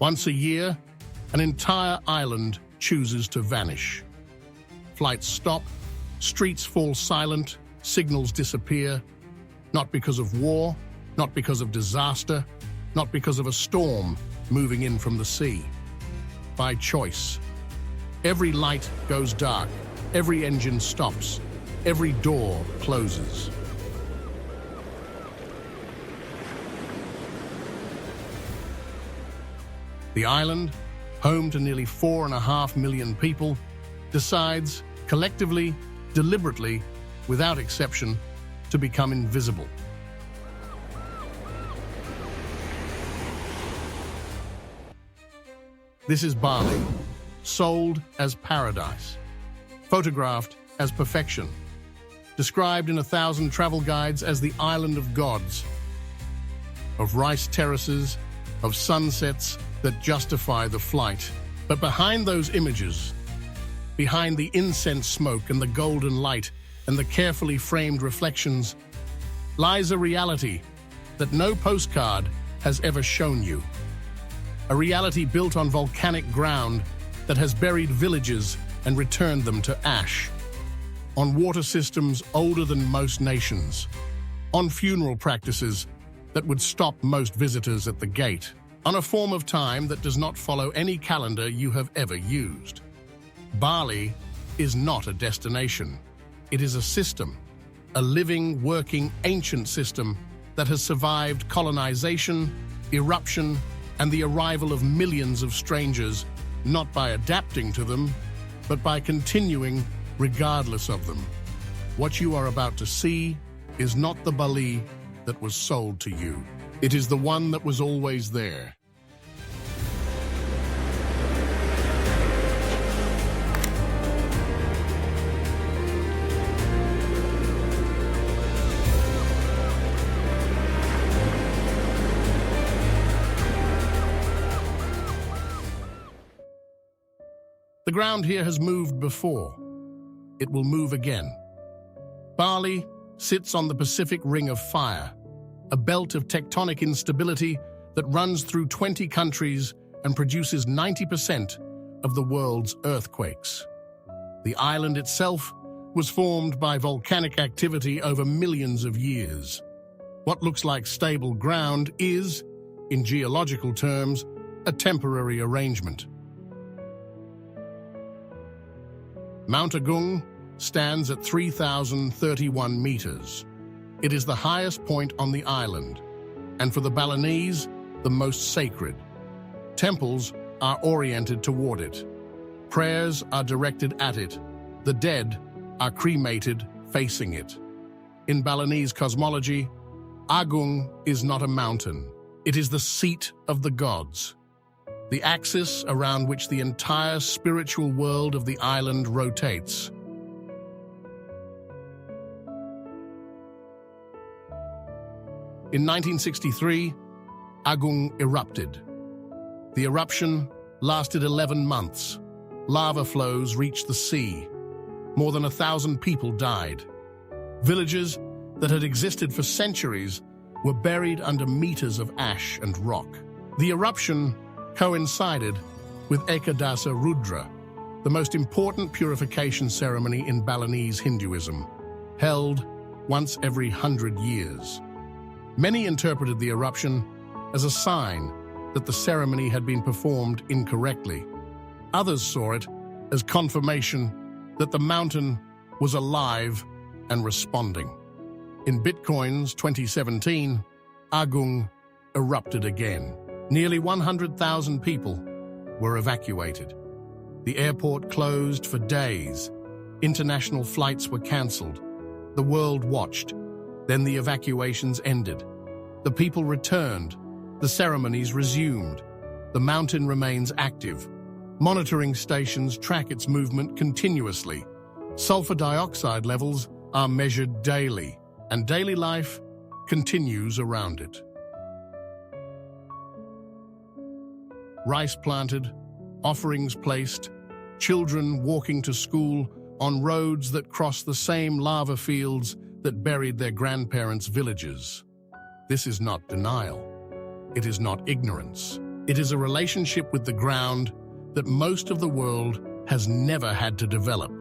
Once a year, an entire island chooses to vanish. Flights stop, streets fall silent, signals disappear, not because of war, not because of disaster, not because of a storm moving in from the sea. By choice. Every light goes dark, every engine stops, every door closes. The island, home to nearly 4.5 million people, decides, collectively, deliberately, without exception, to become invisible. This is Bali, sold as paradise, photographed as perfection, described in 1,000 travel guides as the island of gods, of rice terraces, of sunsets that justify the flight. But behind those images, behind the incense smoke and the golden light and the carefully framed reflections, lies a reality that no postcard has ever shown you. A reality built on volcanic ground that has buried villages and returned them to ash. On water systems older than most nations. On funeral practices that would stop most visitors at the gate. On a form of time that does not follow any calendar you have ever used. Bali is not a destination. It is a system, a living, working, ancient system that has survived colonization, eruption, and the arrival of millions of strangers, not by adapting to them, but by continuing regardless of them. What you are about to see is not the Bali that was sold to you. It is the one that was always there. The ground here has moved before. It will move again. Bali sits on the Pacific Ring of Fire, a belt of tectonic instability that runs through 20 countries and produces 90% of the world's earthquakes. The island itself was formed by volcanic activity over millions of years. What looks like stable ground is, in geological terms, a temporary arrangement. Mount Agung stands at 3,031 meters. It is the highest point on the island, and for the Balinese, the most sacred. Temples are oriented toward it. Prayers are directed at it. The dead are cremated facing it. In Balinese cosmology, Agung is not a mountain. It is the seat of the gods. The axis around which the entire spiritual world of the island rotates. In 1963, Agung erupted. The eruption lasted 11 months. Lava flows reached the sea. More than 1,000 people died. Villages that had existed for centuries were buried under meters of ash and rock. The eruption coincided with Ekadasa Rudra, the most important purification ceremony in Balinese Hinduism, held once every 100 years. Many interpreted the eruption as a sign that the ceremony had been performed incorrectly. Others saw it as confirmation that the mountain was alive and responding. In Bitcoin's 2017, Agung erupted again. Nearly 100,000 people were evacuated. The airport closed for days. International flights were cancelled. The world watched. Then the evacuations ended. The people returned. The ceremonies resumed. The mountain remains active. Monitoring stations track its movement continuously. Sulfur dioxide levels are measured daily, and daily life continues around it. Rice planted, offerings placed, children walking to school on roads that cross the same lava fields that buried their grandparents' villages. This is not denial. It is not ignorance. It is a relationship with the ground that most of the world has never had to develop.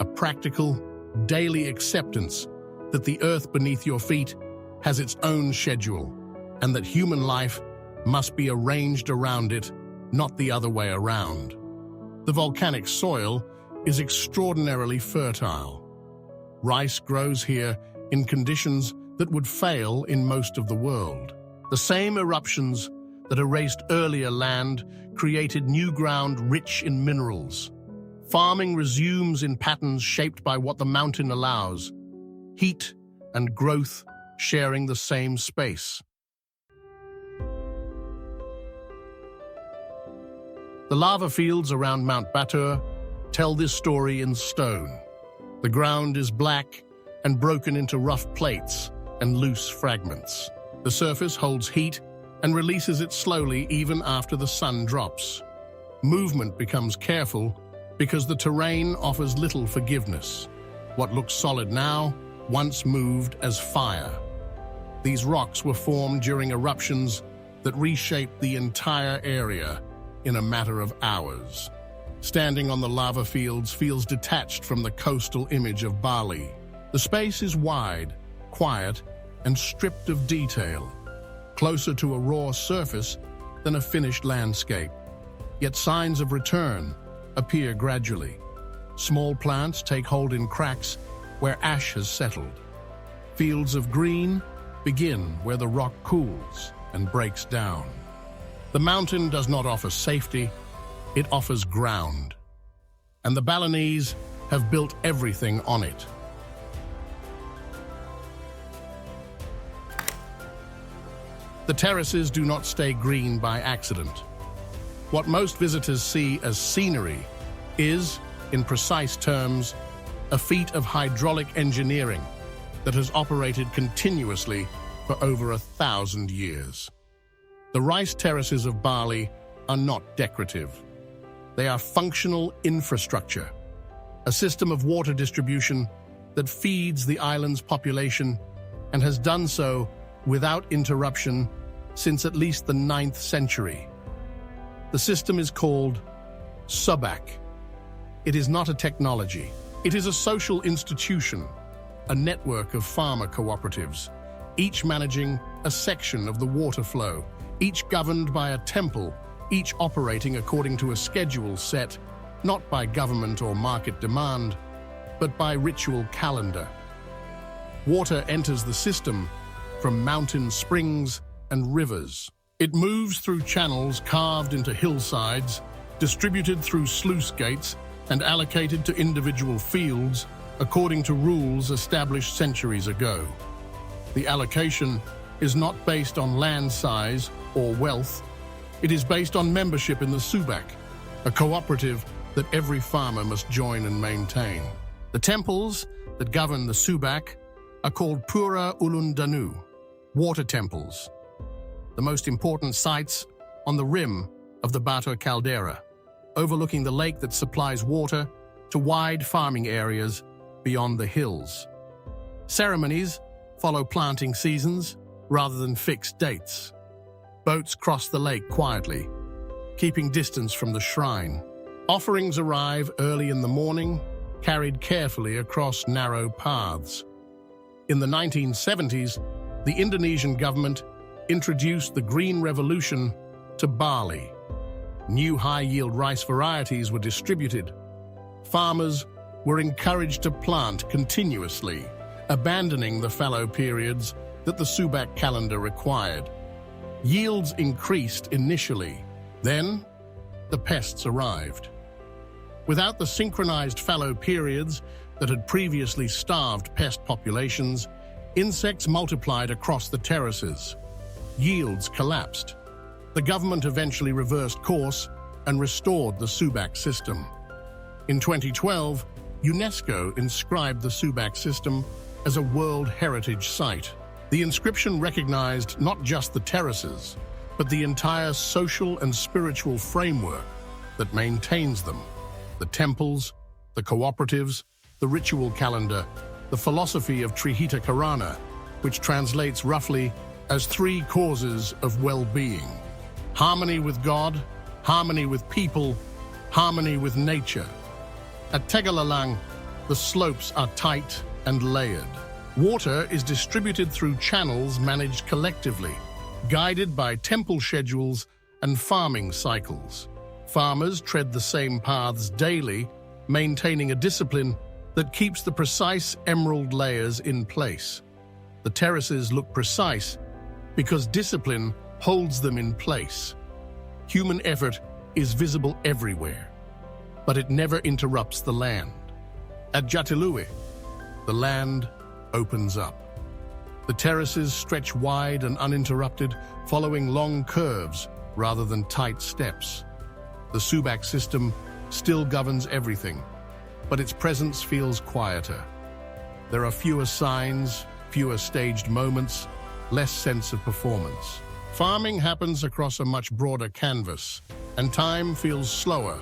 A practical, daily acceptance that the earth beneath your feet has its own schedule, and that human life must be arranged around it, not the other way around. The volcanic soil is extraordinarily fertile. Rice grows here in conditions that would fail in most of the world. The same eruptions that erased earlier land created new ground rich in minerals. Farming resumes in patterns shaped by what the mountain allows, heat and growth sharing the same space. The lava fields around Mount Batur tell this story in stone. The ground is black and broken into rough plates and loose fragments. The surface holds heat and releases it slowly even after the sun drops. Movement becomes careful because the terrain offers little forgiveness. What looks solid now once moved as fire. These rocks were formed during eruptions that reshaped the entire area in a matter of hours. Standing on the lava fields feels detached from the coastal image of Bali. The space is wide, quiet, and stripped of detail, closer to a raw surface than a finished landscape. Yet signs of return appear gradually. Small plants take hold in cracks where ash has settled. Fields of green begin where the rock cools and breaks down. The mountain does not offer safety, it offers ground. And the Balinese have built everything on it. The terraces do not stay green by accident. What most visitors see as scenery is, in precise terms, a feat of hydraulic engineering that has operated continuously for over 1,000 years. The rice terraces of Bali are not decorative. They are functional infrastructure, a system of water distribution that feeds the island's population and has done so without interruption since at least the 9th century. The system is called subak. It is not a technology. It is a social institution, a network of farmer cooperatives, each managing a section of the water flow, each governed by a temple, each operating according to a schedule set, not by government or market demand, but by ritual calendar. Water enters the system from mountain springs and rivers. It moves through channels carved into hillsides, distributed through sluice gates, and allocated to individual fields according to rules established centuries ago. The allocation is not based on land size or wealth. It is based on membership in the subak, a cooperative that every farmer must join and maintain. The temples that govern the subak are called Pura Ulundanu, water temples, the most important sites on the rim of the Batur caldera, overlooking the lake that supplies water to wide farming areas beyond the hills. Ceremonies follow planting seasons rather than fixed dates. Boats cross the lake quietly, keeping distance from the shrine. Offerings arrive early in the morning, carried carefully across narrow paths. In the 1970s, the Indonesian government introduced the Green Revolution to Bali. New high-yield rice varieties were distributed. Farmers were encouraged to plant continuously, abandoning the fallow periods that the subak calendar required. Yields increased initially. Then, the pests arrived. Without the synchronized fallow periods that had previously starved pest populations, insects multiplied across the terraces. Yields collapsed. The government eventually reversed course and restored the subak system. In 2012, UNESCO inscribed the subak system as a World Heritage Site. The inscription recognized not just the terraces, but the entire social and spiritual framework that maintains them. The temples, the cooperatives, the ritual calendar, the philosophy of Trihita Karana, which translates roughly as 3 causes of well-being. Harmony with God, harmony with people, harmony with nature. At Tegalalang, the slopes are tight and layered. Water is distributed through channels managed collectively, guided by temple schedules and farming cycles. Farmers tread the same paths daily, maintaining a discipline that keeps the precise emerald layers in place. The terraces look precise because discipline holds them in place. Human effort is visible everywhere, but it never interrupts the land. At Jatilui, the land opens up. The terraces stretch wide and uninterrupted, following long curves rather than tight steps. The Subak system still governs everything, but its presence feels quieter. There are fewer signs, fewer staged moments, less sense of performance. Farming happens across a much broader canvas, and time feels slower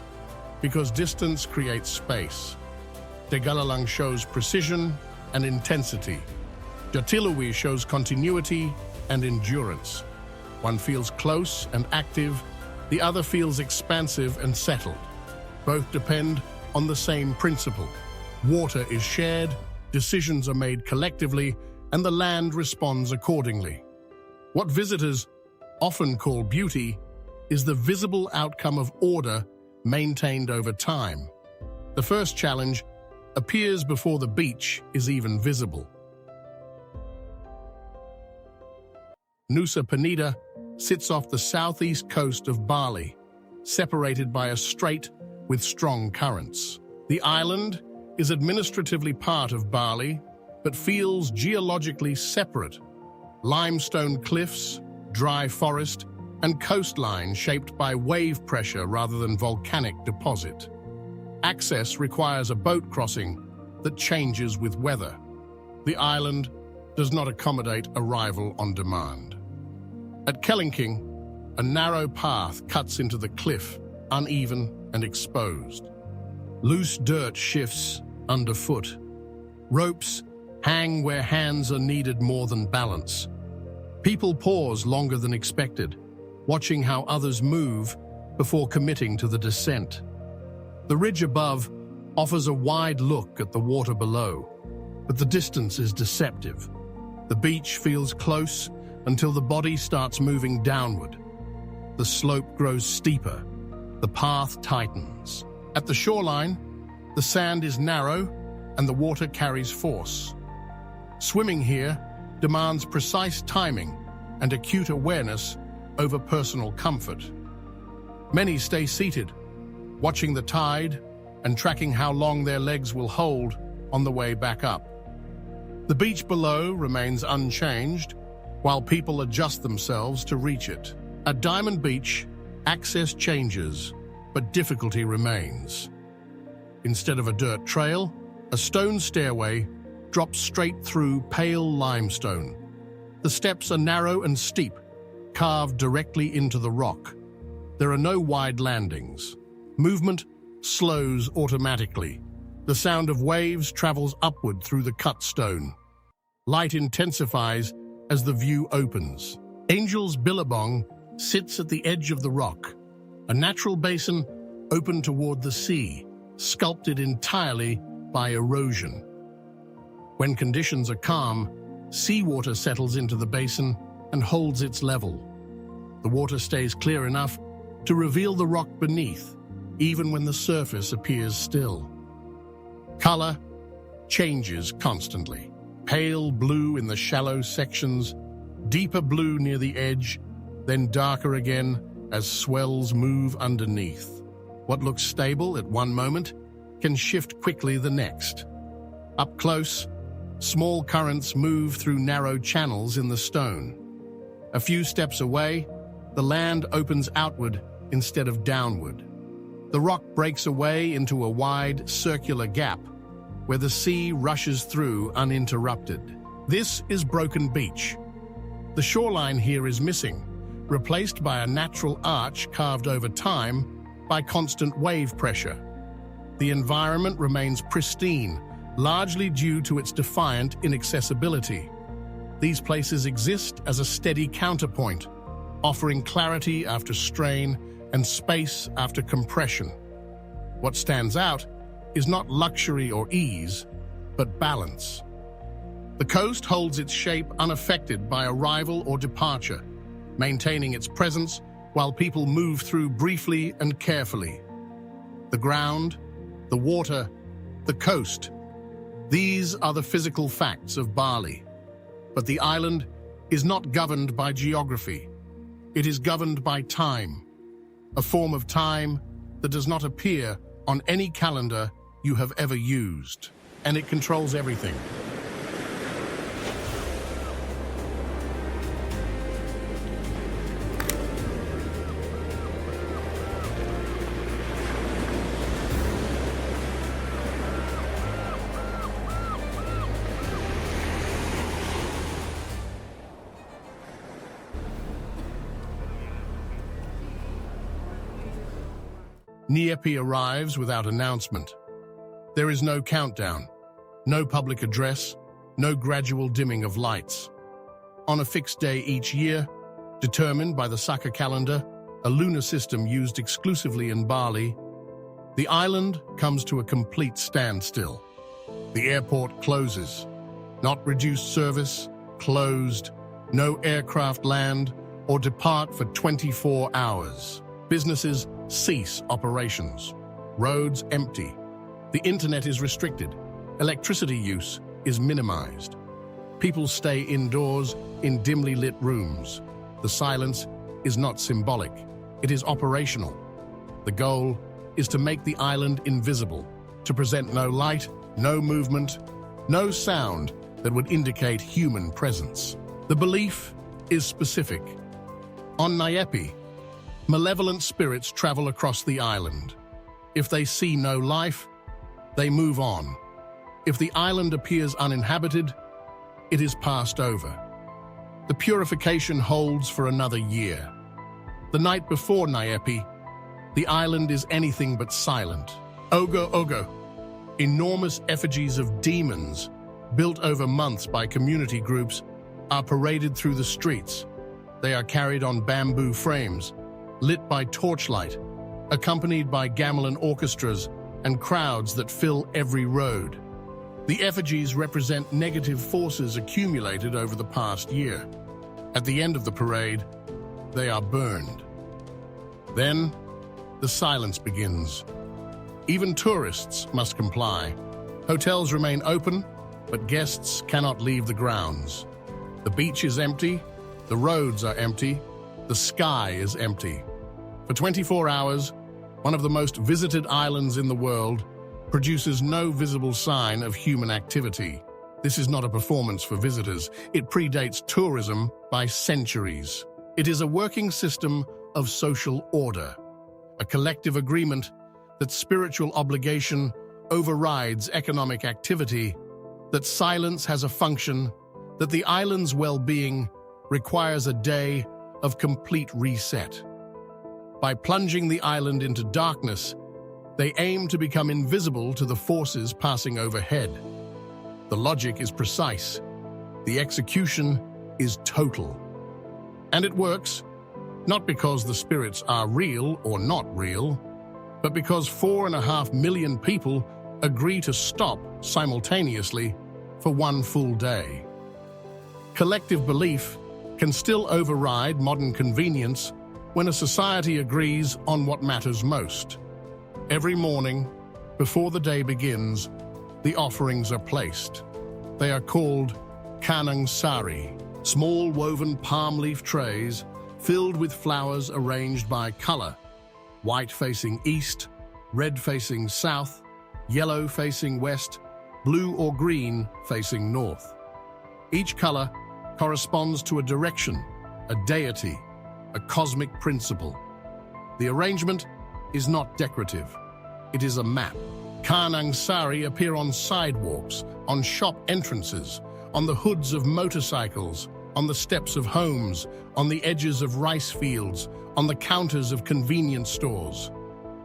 because distance creates space. Tegalalang shows precision and intensity. Jatilui shows continuity and endurance. One feels close and active, the other feels expansive and settled. Both depend on the same principle. Water is shared, decisions are made collectively, and the land responds accordingly. What visitors often call beauty is the visible outcome of order maintained over time. The first challenge appears before the beach is even visible. Nusa Penida sits off the southeast coast of Bali, separated by a strait with strong currents. The island is administratively part of Bali, but feels geologically separate. Limestone cliffs, dry forest, and coastline shaped by wave pressure rather than volcanic deposit. Access requires a boat crossing that changes with weather. The island does not accommodate arrival on demand. At Kelingking, a narrow path cuts into the cliff, uneven and exposed. Loose dirt shifts underfoot. Ropes hang where hands are needed more than balance. People pause longer than expected, watching how others move before committing to the descent. The ridge above offers a wide look at the water below, but the distance is deceptive. The beach feels close until the body starts moving downward. The slope grows steeper. The path tightens. At the shoreline, the sand is narrow and the water carries force. Swimming here demands precise timing and acute awareness over personal comfort. Many stay seated, watching the tide and tracking how long their legs will hold on the way back up. The beach below remains unchanged, while people adjust themselves to reach it. At Diamond Beach, access changes, but difficulty remains. Instead of a dirt trail, a stone stairway drops straight through pale limestone. The steps are narrow and steep, carved directly into the rock. There are no wide landings. Movement slows automatically. The sound of waves travels upward through the cut stone. Light intensifies as the view opens. Angel's Billabong sits at the edge of the rock, a natural basin open toward the sea, sculpted entirely by erosion. When conditions are calm, seawater settles into the basin and holds its level. The water stays clear enough to reveal the rock beneath, even when the surface appears still. Color changes constantly. Pale blue in the shallow sections, deeper blue near the edge, then darker again as swells move underneath. What looks stable at one moment can shift quickly the next. Up close, small currents move through narrow channels in the stone. A few steps away, the land opens outward instead of downward. The rock breaks away into a wide, circular gap where the sea rushes through uninterrupted. This is Broken Beach. The shoreline here is missing, replaced by a natural arch carved over time by constant wave pressure. The environment remains pristine, largely due to its defiant inaccessibility. These places exist as a steady counterpoint, offering clarity after strain and space after compression. What stands out is not luxury or ease, but balance. The coast holds its shape unaffected by arrival or departure, maintaining its presence while people move through briefly and carefully. The ground, the water, the coast. These are the physical facts of Bali. But the island is not governed by geography. It is governed by time, a form of time that does not appear on any calendar you have ever used. And it controls everything. Nyepi arrives without announcement. There is no countdown, no public address, no gradual dimming of lights. On a fixed day each year, determined by the Saka calendar, a lunar system used exclusively in Bali, the island comes to a complete standstill. The airport closes. Not reduced service, closed, no aircraft land or depart for 24 hours. Businesses cease operations. Roads empty. The internet is restricted. Electricity use is minimized. People stay indoors in dimly lit rooms. The silence is not symbolic. It is operational. The goal is to make the island invisible, to present no light, no movement, no sound that would indicate human presence. The belief is specific. On Nyepi, malevolent spirits travel across the island. If they see no life, they move on. If the island appears uninhabited, it is passed over. The purification holds for another year. The night before Nyepi, the island is anything but silent. Ogo, enormous effigies of demons, built over months by community groups, are paraded through the streets. They are carried on bamboo frames, lit by torchlight, accompanied by gamelan orchestras and crowds that fill every road. The effigies represent negative forces accumulated over the past year. At the end of the parade, they are burned. Then, the silence begins. Even tourists must comply. Hotels remain open, but guests cannot leave the grounds. The beach is empty, the roads are empty, the sky is empty. For 24 hours, one of the most visited islands in the world produces no visible sign of human activity. This is not a performance for visitors. It predates tourism by centuries. It is a working system of social order, a collective agreement that spiritual obligation overrides economic activity, that silence has a function, that the island's well-being requires a day of complete reset. By plunging the island into darkness, they aim to become invisible to the forces passing overhead. The logic is precise. The execution is total. And it works, not because the spirits are real or not real, but because 4.5 million people agree to stop simultaneously for one full day. Collective belief can still override modern convenience when a society agrees on what matters most. Every morning, before the day begins, the offerings are placed. They are called kanang sari, small woven palm leaf trays filled with flowers arranged by color: white facing east, red facing south, yellow facing west, blue or green facing north. Each color corresponds to a direction, a deity, a cosmic principle. The arrangement is not decorative. It is a map. Kanang sari appear on sidewalks, on shop entrances, on the hoods of motorcycles, on the steps of homes, on the edges of rice fields, on the counters of convenience stores.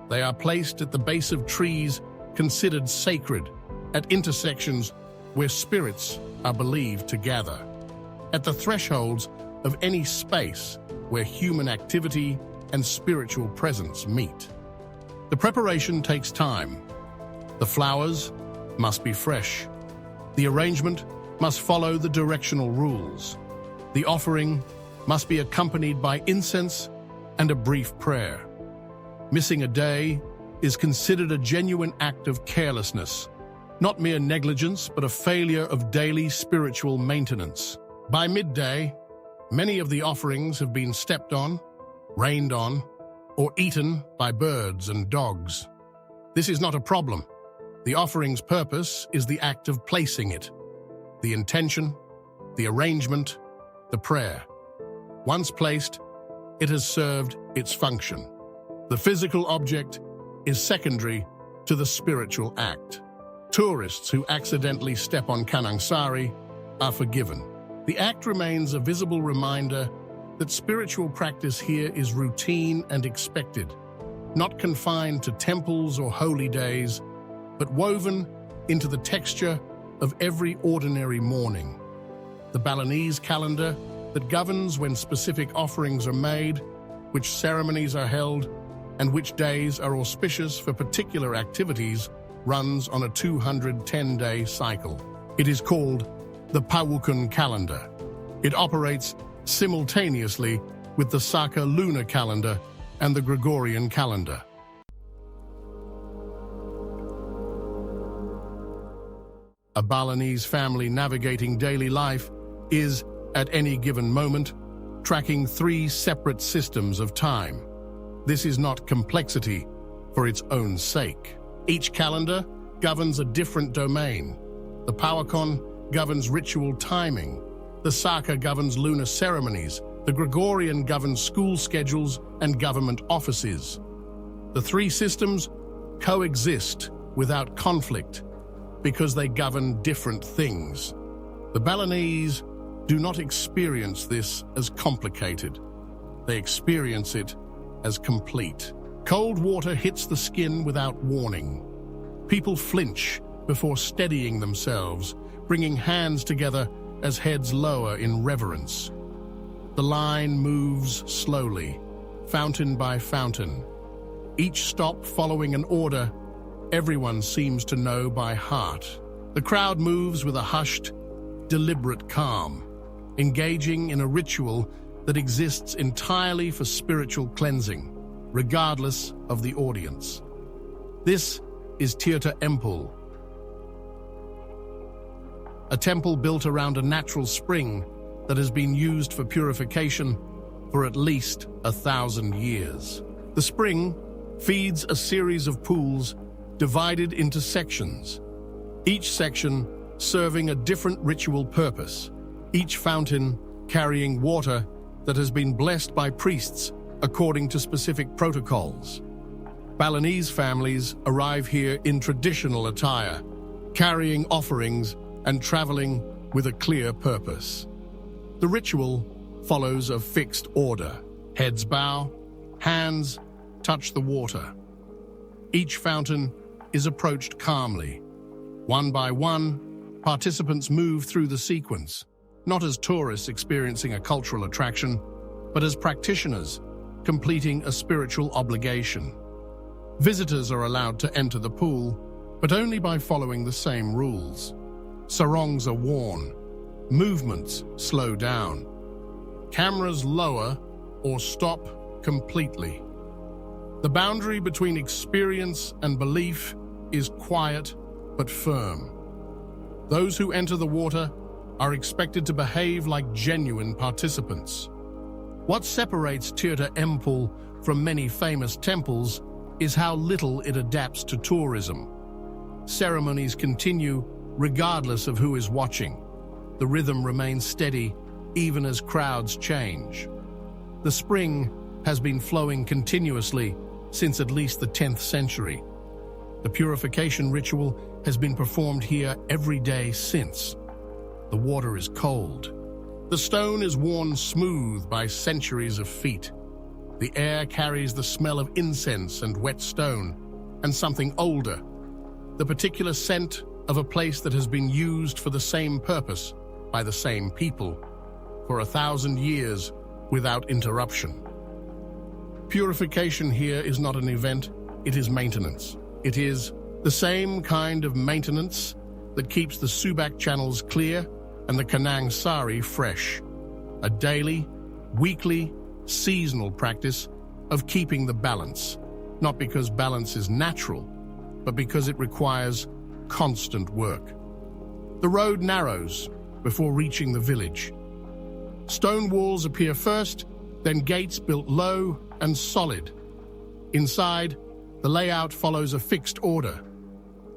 They are placed at the base of trees considered sacred, at intersections where spirits are believed to gather. At the thresholds of any space, where human activity and spiritual presence meet. The preparation takes time. The flowers must be fresh. The arrangement must follow the directional rules. The offering must be accompanied by incense and a brief prayer. Missing a day is considered a genuine act of carelessness, not mere negligence, but a failure of daily spiritual maintenance. By midday, many of the offerings have been stepped on, rained on, or eaten by birds and dogs. This is not a problem. The offering's purpose is the act of placing it, the intention, the arrangement, the prayer. Once placed, it has served its function. The physical object is secondary to the spiritual act. Tourists who accidentally step on Kanangsari are forgiven. The act remains a visible reminder that spiritual practice here is routine and expected, not confined to temples or holy days, but woven into the texture of every ordinary morning. The Balinese calendar that governs when specific offerings are made, which ceremonies are held, and which days are auspicious for particular activities runs on a 210-day cycle. It is called the Pawukun calendar. It operates simultaneously with the Saka lunar calendar and the Gregorian calendar. A Balinese family navigating daily life is, at any given moment, tracking 3 separate systems of time. This is not complexity for its own sake. Each calendar governs a different domain. The Pawukon governs ritual timing. The Saka governs lunar ceremonies. The Gregorian governs school schedules and government offices. The 3 systems coexist without conflict because they govern different things. The Balinese do not experience this as complicated. They experience it as complete. Cold water hits the skin without warning. People flinch before steadying themselves, bringing hands together as heads lower in reverence. The line moves slowly, fountain by fountain. Each stop following an order everyone seems to know by heart. The crowd moves with a hushed, deliberate calm, engaging in a ritual that exists entirely for spiritual cleansing, regardless of the audience. This is Tirta Empul, a temple built around a natural spring that has been used for purification for at least 1,000 years. The spring feeds a series of pools divided into sections, each section serving a different ritual purpose, each fountain carrying water that has been blessed by priests according to specific protocols. Balinese families arrive here in traditional attire, carrying offerings and traveling with a clear purpose. The ritual follows a fixed order. Heads bow, hands touch the water. Each fountain is approached calmly. One by one, participants move through the sequence, not as tourists experiencing a cultural attraction, but as practitioners completing a spiritual obligation. Visitors are allowed to enter the pool, but only by following the same rules. Sarongs are worn, movements slow down, cameras lower or stop completely. The boundary between experience and belief is quiet but firm. Those who enter the water are expected to behave like genuine participants. What separates Tirta Empul from many famous temples is how little it adapts to tourism. Ceremonies continue regardless of who is watching. The rhythm remains steady even as crowds change. The spring has been flowing continuously since at least the 10th century. The purification ritual has been performed here every day since. The water is cold. The stone is worn smooth by centuries of feet. The air carries the smell of incense and wet stone, and something older, the particular scent of a place that has been used for the same purpose by the same people for 1,000 years without interruption. Purification here is not an event, it is maintenance. It is the same kind of maintenance that keeps the Subak channels clear and the Kanang Sari fresh. A daily, weekly, seasonal practice of keeping the balance, not because balance is natural, but because it requires constant work. The road narrows before reaching the village. Stone walls appear first, then gates built low and solid. Inside, the layout follows a fixed order.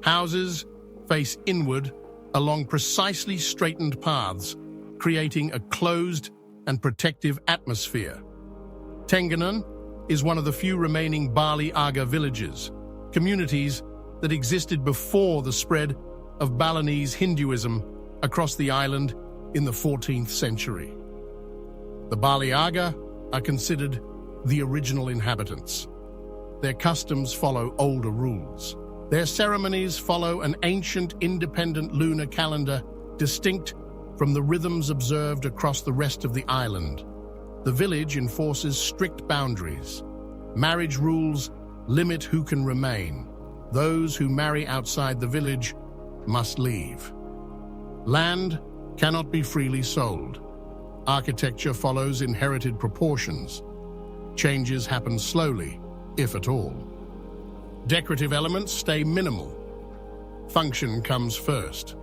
Houses face inward along precisely straightened paths, creating a closed and protective atmosphere. Tenganan is one of the few remaining Bali Aga villages, communities that existed before the spread of Balinese Hinduism across the island in the 14th century. The Bali Aga are considered the original inhabitants. Their customs follow older rules. Their ceremonies follow an ancient independent lunar calendar distinct from the rhythms observed across the rest of the island. The village enforces strict boundaries. Marriage rules limit who can remain. Those who marry outside the village must leave. Land cannot be freely sold. Architecture follows inherited proportions. Changes happen slowly, if at all. Decorative elements stay minimal. Function comes first.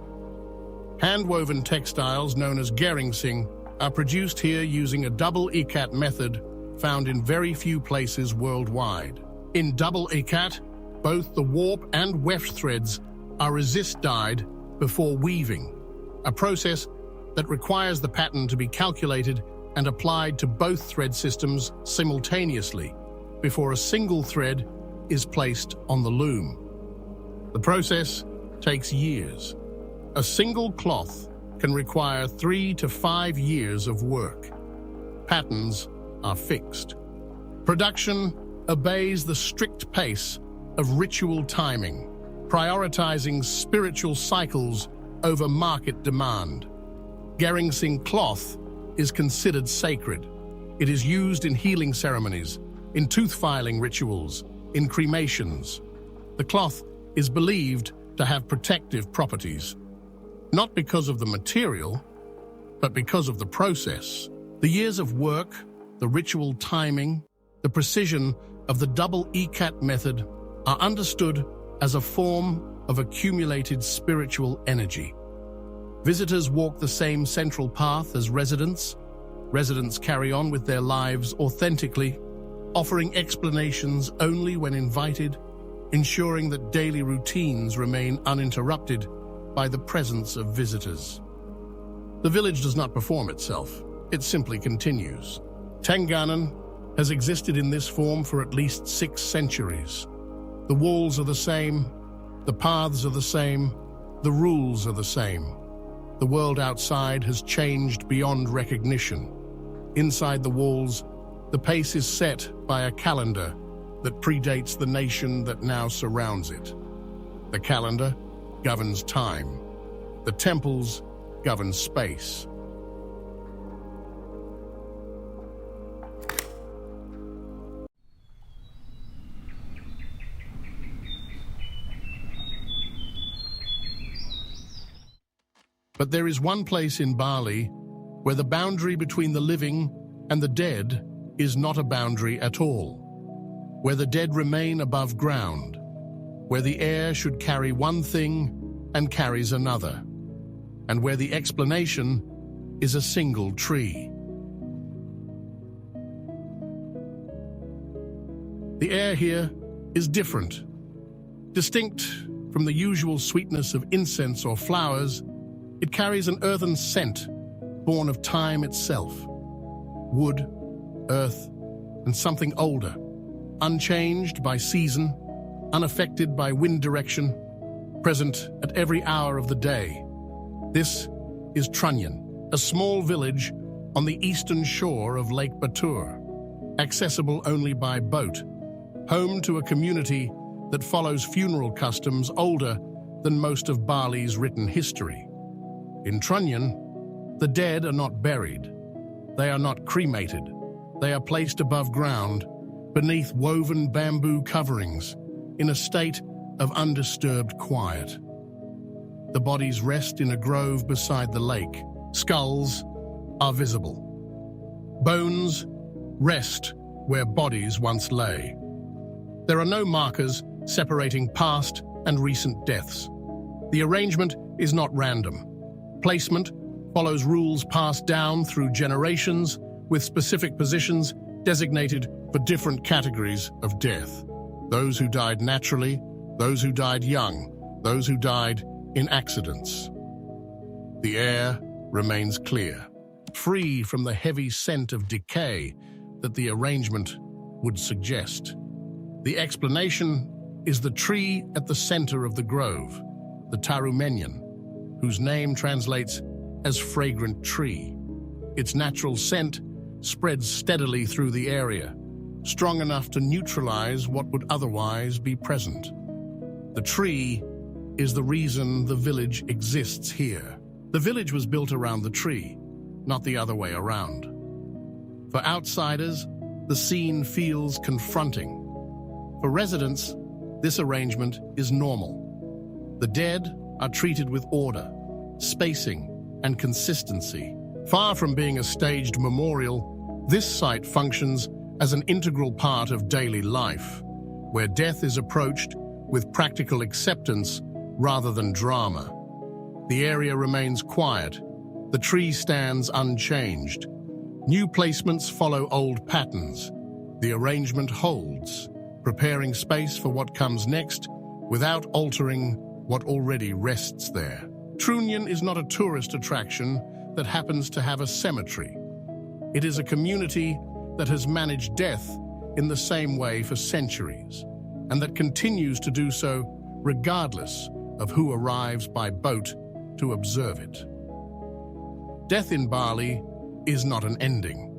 Hand-woven textiles known as geringsing are produced here using a double ikat method found in very few places worldwide. In double ikat, both the warp and weft threads are resist-dyed before weaving, a process that requires the pattern to be calculated and applied to both thread systems simultaneously before a single thread is placed on the loom. The process takes years. A single cloth can require 3 to 5 years of work. Patterns are fixed. Production obeys the strict pace of ritual timing, prioritizing spiritual cycles over market demand. Geringsing cloth is considered sacred. It is used in healing ceremonies, in tooth filing rituals, in cremations. The cloth is believed to have protective properties, not because of the material, but because of the process. The years of work, the ritual timing, the precision of the double ikat method are understood as a form of accumulated spiritual energy. Visitors walk the same central path as residents. Residents carry on with their lives authentically, offering explanations only when invited, ensuring that daily routines remain uninterrupted by the presence of visitors. The village does not perform itself, it simply continues. Tenganan has existed in this form for at least 6 centuries. The walls are the same, the paths are the same, the rules are the same. The world outside has changed beyond recognition. Inside the walls, the pace is set by a calendar that predates the nation that now surrounds it. The calendar governs time. The temples govern space. But there is one place in Bali where the boundary between the living and the dead is not a boundary at all, where the dead remain above ground, where the air should carry one thing and carries another, and where the explanation is a single tree. The air here is different. Distinct from the usual sweetness of incense or flowers, it carries an earthen scent born of time itself. Wood, earth, and something older, unchanged by season, unaffected by wind direction, present at every hour of the day. This is Trunyan, a small village on the eastern shore of Lake Batur, accessible only by boat, home to a community that follows funeral customs older than most of Bali's written history. In Trunyan, the dead are not buried. They are not cremated. They are placed above ground, beneath woven bamboo coverings, in a state of undisturbed quiet. The bodies rest in a grove beside the lake. Skulls are visible. Bones rest where bodies once lay. There are no markers separating past and recent deaths. The arrangement is not random. Placement follows rules passed down through generations, with specific positions designated for different categories of death. Those who died naturally, those who died young, those who died in accidents. The air remains clear, free from the heavy scent of decay that the arrangement would suggest. The explanation is the tree at the center of the grove, the tarumenyan, whose name translates as fragrant tree. Its natural scent spreads steadily through the area, strong enough to neutralize what would otherwise be present. The tree is the reason the village exists here. The village was built around the tree, not the other way around. For outsiders, the scene feels confronting. For residents, this arrangement is normal. The dead are treated with order, spacing, and consistency. Far from being a staged memorial, this site functions as an integral part of daily life, where death is approached with practical acceptance rather than drama. The area remains quiet. The tree stands unchanged. New placements follow old patterns. The arrangement holds, preparing space for what comes next without altering what already rests there. Trunyan is not a tourist attraction that happens to have a cemetery. It is a community that has managed death in the same way for centuries, and that continues to do so regardless of who arrives by boat to observe it. Death in Bali is not an ending.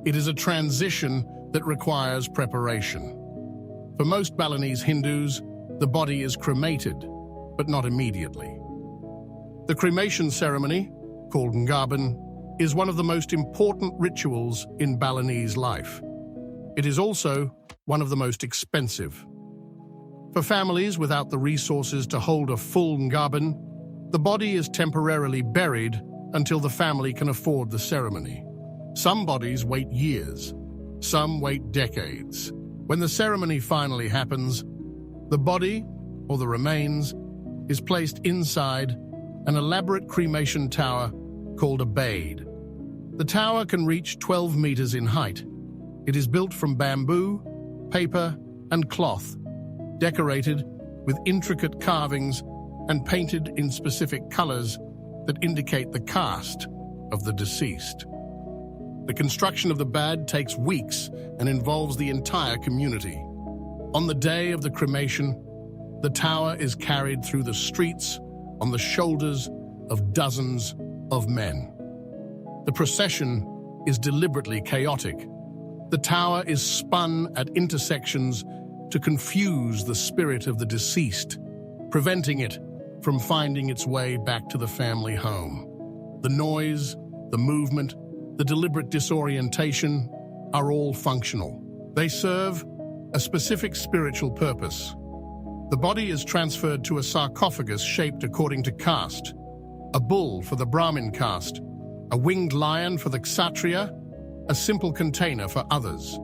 It is a transition that requires preparation. For most Balinese Hindus, the body is cremated, but not immediately. The cremation ceremony, called Ngaben, is one of the most important rituals in Balinese life. It is also one of the most expensive. For families without the resources to hold a full Ngaben, the body is temporarily buried until the family can afford the ceremony. Some bodies wait years, some wait decades. When the ceremony finally happens, the body, or the remains, is placed inside an elaborate cremation tower called a bade. The tower can reach 12 meters in height. It is built from bamboo, paper, and cloth, decorated with intricate carvings and painted in specific colors that indicate the caste of the deceased. The construction of the bade takes weeks and involves the entire community. On the day of the cremation, the tower is carried through the streets on the shoulders of dozens of men. The procession is deliberately chaotic. The tower is spun at intersections to confuse the spirit of the deceased, preventing it from finding its way back to the family home. The noise, the movement, the deliberate disorientation are all functional. They serve a specific spiritual purpose. The body is transferred to a sarcophagus shaped according to caste: a bull for the Brahmin caste, a winged lion for the Kshatriya, a simple container for others.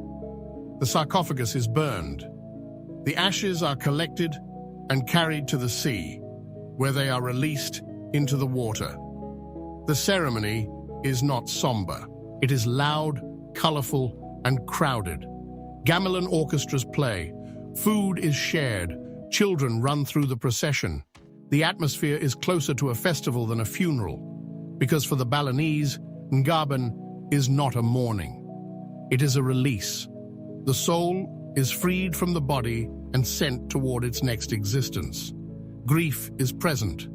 The sarcophagus is burned. The ashes are collected and carried to the sea, where they are released into the water. The ceremony is not somber. It is loud, colorful, and crowded. Gamelan orchestras play. Food is shared. Children run through the procession. The atmosphere is closer to a festival than a funeral, because for the Balinese, Ngaben is not a mourning. It is a release. The soul is freed from the body and sent toward its next existence. Grief is present,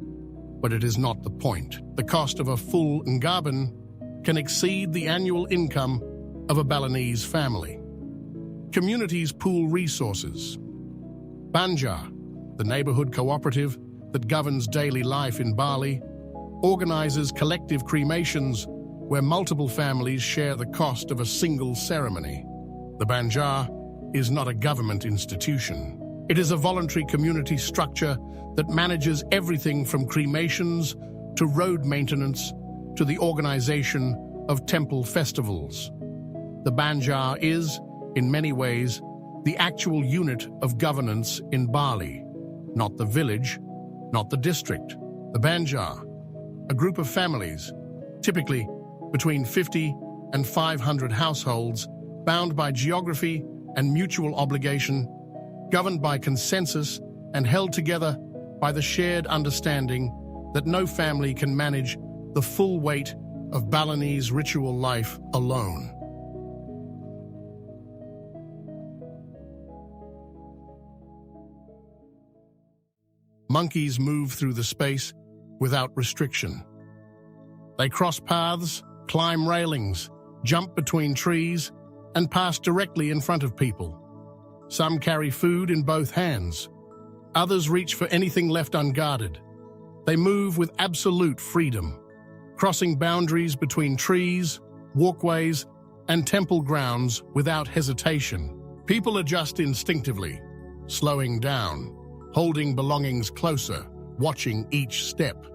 but it is not the point. The cost of a full Ngaben can exceed the annual income of a Balinese family. Communities pool resources. Banjar, the neighborhood cooperative that governs daily life in Bali, organizes collective cremations where multiple families share the cost of a single ceremony. The Banjar is not a government institution. It is a voluntary community structure that manages everything from cremations to road maintenance to the organization of temple festivals. The Banjar is, in many ways, the actual unit of governance in Bali, not the village, not the district. The Banjar, a group of families, typically between 50 and 500 households, bound by geography and mutual obligation, governed by consensus and held together by the shared understanding that no family can manage the full weight of Balinese ritual life alone. Monkeys move through the space without restriction. They cross paths, climb railings, jump between trees, and pass directly in front of people. Some carry food in both hands. Others reach for anything left unguarded. They move with absolute freedom, crossing boundaries between trees, walkways, and temple grounds without hesitation. People adjust instinctively, slowing down, holding belongings closer, watching each step.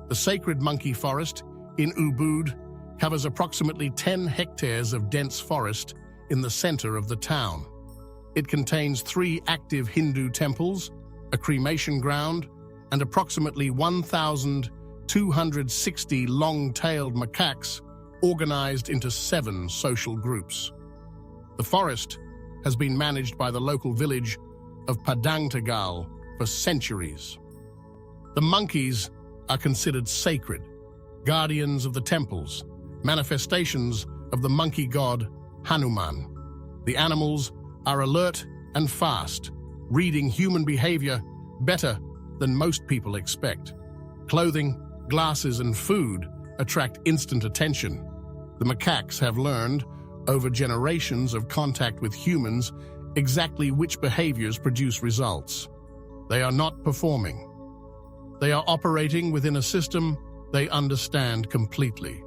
The sacred monkey forest in Ubud covers approximately 10 hectares of dense forest in the center of the town. It contains 3 active Hindu temples, a cremation ground, and approximately 1,260 long-tailed macaques organized into 7 social groups. The forest has been managed by the local village of Padangtagal for centuries. The monkeys are considered sacred, guardians of the temples, manifestations of the monkey god Hanuman. The animals are alert and fast, reading human behavior better than most people expect. Clothing, glasses, and food attract instant attention. The macaques have learned, over generations of contact with humans, exactly which behaviors produce results. They are not performing. They are operating within a system they understand completely.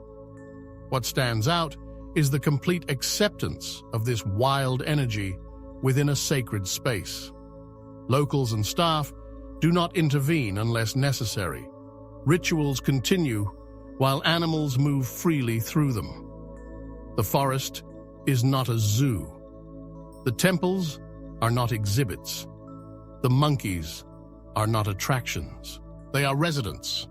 What stands out is the complete acceptance of this wild energy within a sacred space. Locals and staff do not intervene unless necessary. Rituals continue while animals move freely through them. The forest is not a zoo. The temples are not exhibits. The monkeys are not attractions. They are residents,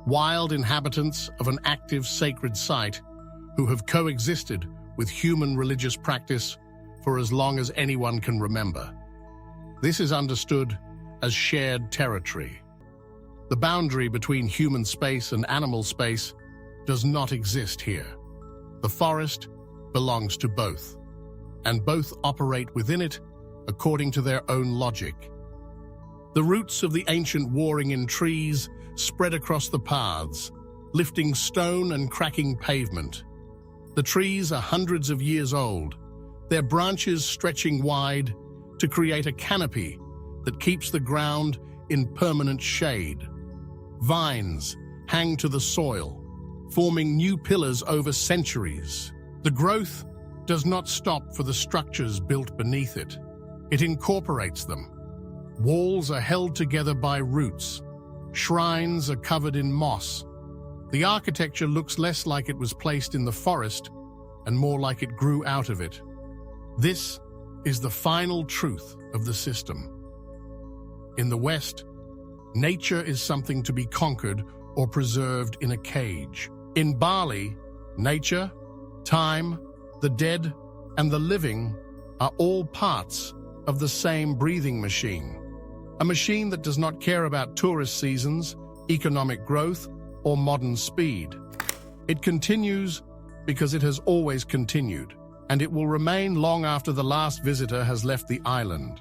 wild inhabitants of an active sacred site who have coexisted with human religious practice for as long as anyone can remember. This is understood as shared territory. The boundary between human space and animal space does not exist here. The forest belongs to both, and both operate within it according to their own logic. The roots of the ancient warring in trees spread across the paths, lifting stone and cracking pavement. The trees are hundreds of years old, their branches stretching wide to create a canopy that keeps the ground in permanent shade. Vines hang to the soil, forming new pillars over centuries. The growth does not stop for the structures built beneath it. It incorporates them. Walls are held together by roots. Shrines are covered in moss. The architecture looks less like it was placed in the forest and more like it grew out of it. This is the final truth of the system. In the West, nature is something to be conquered or preserved in a cage. In Bali, nature, time, the dead, and the living are all parts of the same breathing machine. A machine that does not care about tourist seasons, economic growth, or modern speed. It continues because it has always continued, and it will remain long after the last visitor has left the island.